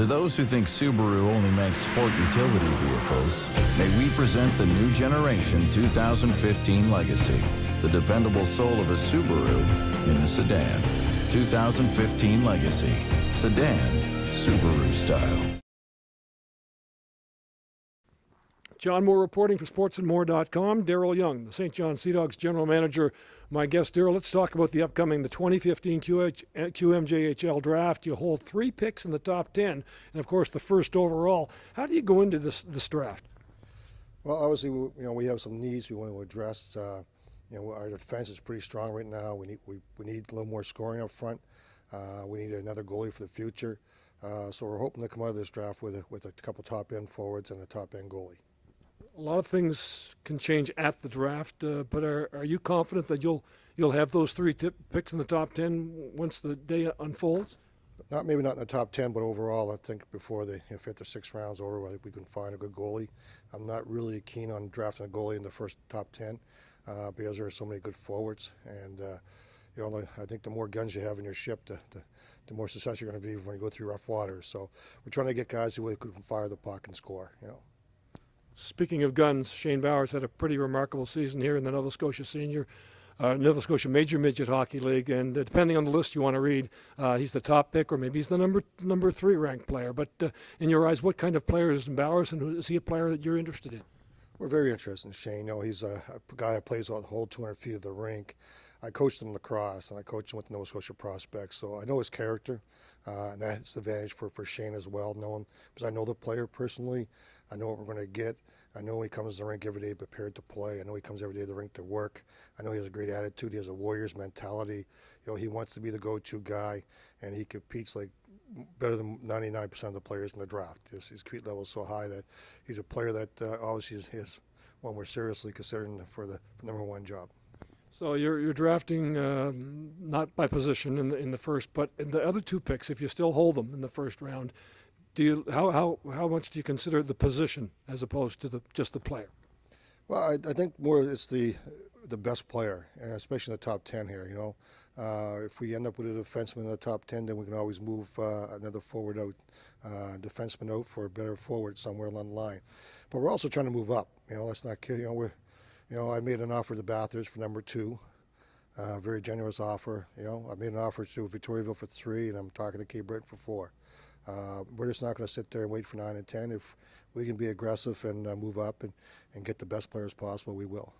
To those who think Subaru only makes sport utility vehicles, may we present the new generation 2015 Legacy, the dependable soul of a Subaru in a sedan. 2015 Legacy, sedan, Subaru style. John Moore reporting for sportsandmore.com. Darrell Young, the St. John Sea Dogs general manager, my guest. Darrell, let's talk about the 2015 QMJHL draft. You hold 3 picks in the top 10, and of course the first overall. How do you go into this draft? Well, obviously, we have some needs we want to address. Our defense is pretty strong right now. We need a little more scoring up front. We need another goalie for the future. So we're hoping to come out of this draft with a couple top end forwards and a top end goalie. A lot of things can change at the draft, but are you confident that you'll have those 3 picks in the top 10 once the day unfolds? Maybe not in the top 10, but overall, I think before the 5th or 6th rounds over, I think we can find a good goalie. I'm not really keen on drafting a goalie in the first top 10 because there are so many good forwards, and I think the more guns you have in your ship, the more success you're going to be when you go through rough waters. So we're trying to get guys who can fire the puck and score. Speaking of guns, Shane Bowers had a pretty remarkable season here in the Nova Scotia Major Midget Hockey League, and depending on the list you want to read, he's the top pick, or maybe he's the number 3 ranked player. But in your eyes, what kind of player is Bowers, and is he a player that you're interested in? We're very interested in Shane. He's a guy that plays the whole 200 feet of the rink. I coached him lacrosse, and I coached him with the Nova Scotia Prospects, so I know his character, and that's the advantage for Shane as well, knowing, because I know the player personally. I know what we're going to get. I know he comes to the rink every day prepared to play. I know he comes every day to the rink to work. I know he has a great attitude. He has a Warriors mentality. He wants to be the go-to guy, and he competes like better than 99% of the players in the draft. His compete level is so high that he's a player that obviously is one we're seriously considering for the number 1 job. So you're drafting not by position in the first, but in the other 2 picks, if you still hold them in the first round, how much do you consider the position as opposed to just the player? Well, I think more it's the best player, and especially in the top 10 here. If we end up with a defenseman in the top 10, then we can always move another forward out, defenseman out for a better forward somewhere along the line. But we're also trying to move up. Let's not kid. I made an offer to Bathurst for number 2, very generous offer. I made an offer to Victoriaville for 3, and I'm talking to Cape Breton for 4. We're just not going to sit there and wait for 9 and 10. If we can be aggressive and move up and get the best players possible, we will.